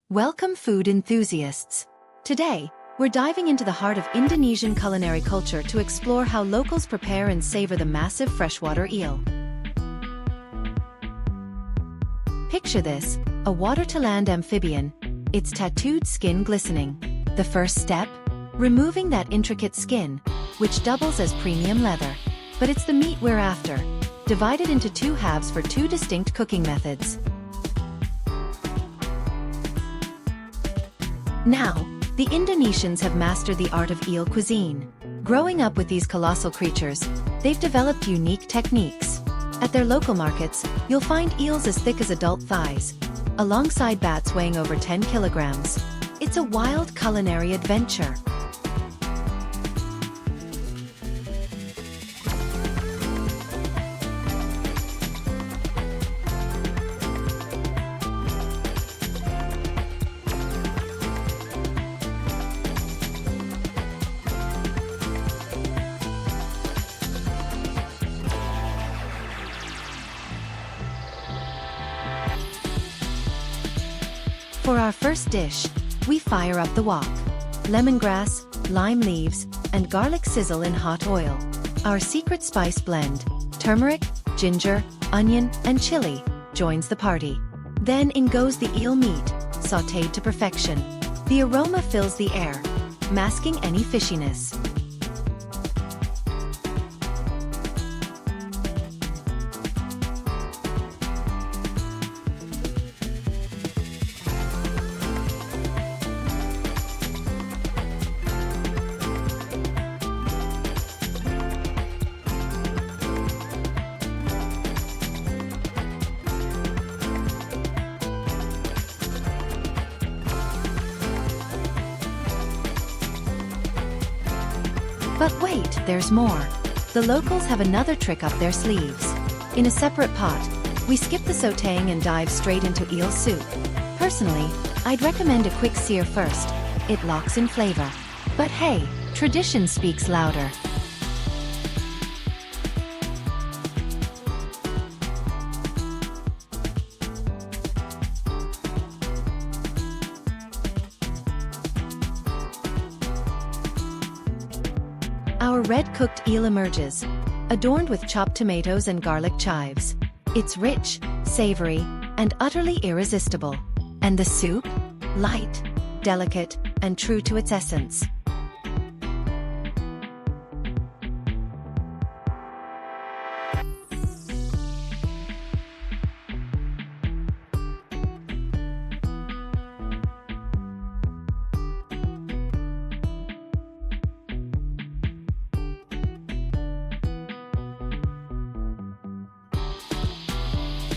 Welcome food enthusiasts. Today, we're diving into the heart of Indonesian culinary culture to explore how locals prepare and savor the massive freshwater eel. Picture this, a water-to-land amphibian, its tattooed skin glistening. The first step? Removing that intricate skin, which doubles as premium leather. But it's the meat we're after, divided into two halves for two distinct cooking methods. Now, the Indonesians have mastered the art of eel cuisine. Growing up with these colossal creatures, they've developed unique techniques. At their local markets, you'll find eels as thick as adult thighs, alongside bats weighing over 10 kilograms. It's a wild culinary adventure. For our first dish, we fire up the wok. Lemongrass, lime leaves, and garlic sizzle in hot oil. Our secret spice blend, turmeric, ginger, onion, and chili, joins the party. Then in goes the eel meat, sautéed to perfection. The aroma fills the air, masking any fishiness. But wait, there's more. The locals have another trick up their sleeves. In a separate pot, we skip the sautéing and dive straight into eel soup. Personally, I'd recommend a quick sear first. It locks in flavor. But hey, tradition speaks louder. Our red-cooked eel emerges, adorned with chopped tomatoes and garlic chives. It's rich, savory, and utterly irresistible. And the soup? Light, delicate, and true to its essence.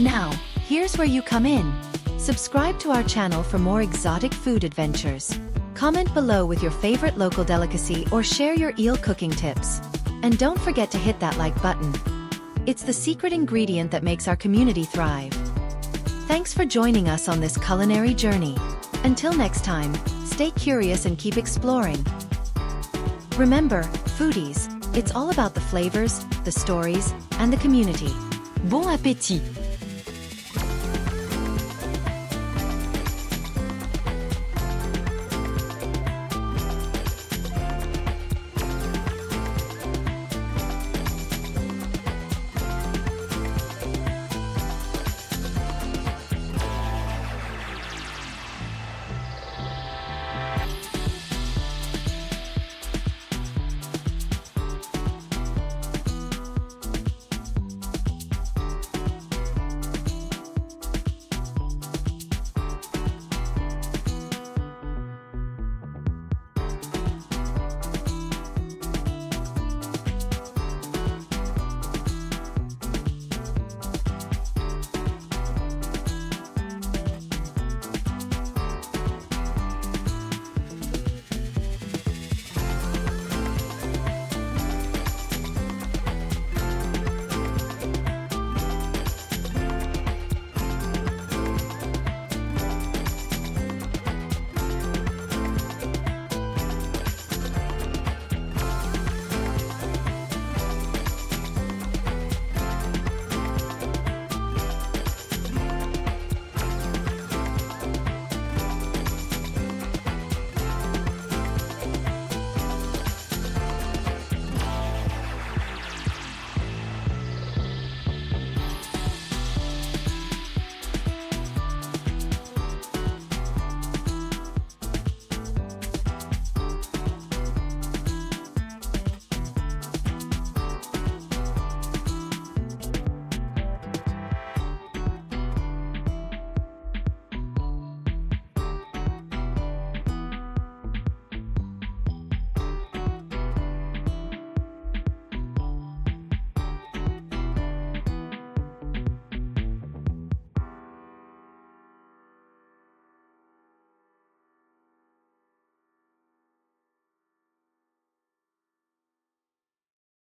Now, here's where you come in. Subscribe to our channel for more exotic food adventures. Comment below with your favorite local delicacy or share your eel cooking tips. And don't forget to hit that like button. It's the secret ingredient that makes our community thrive. Thanks for joining us on this culinary journey. Until next time, stay curious and keep exploring. Remember, foodies, it's all about the flavors, the stories, and the community. Bon appétit!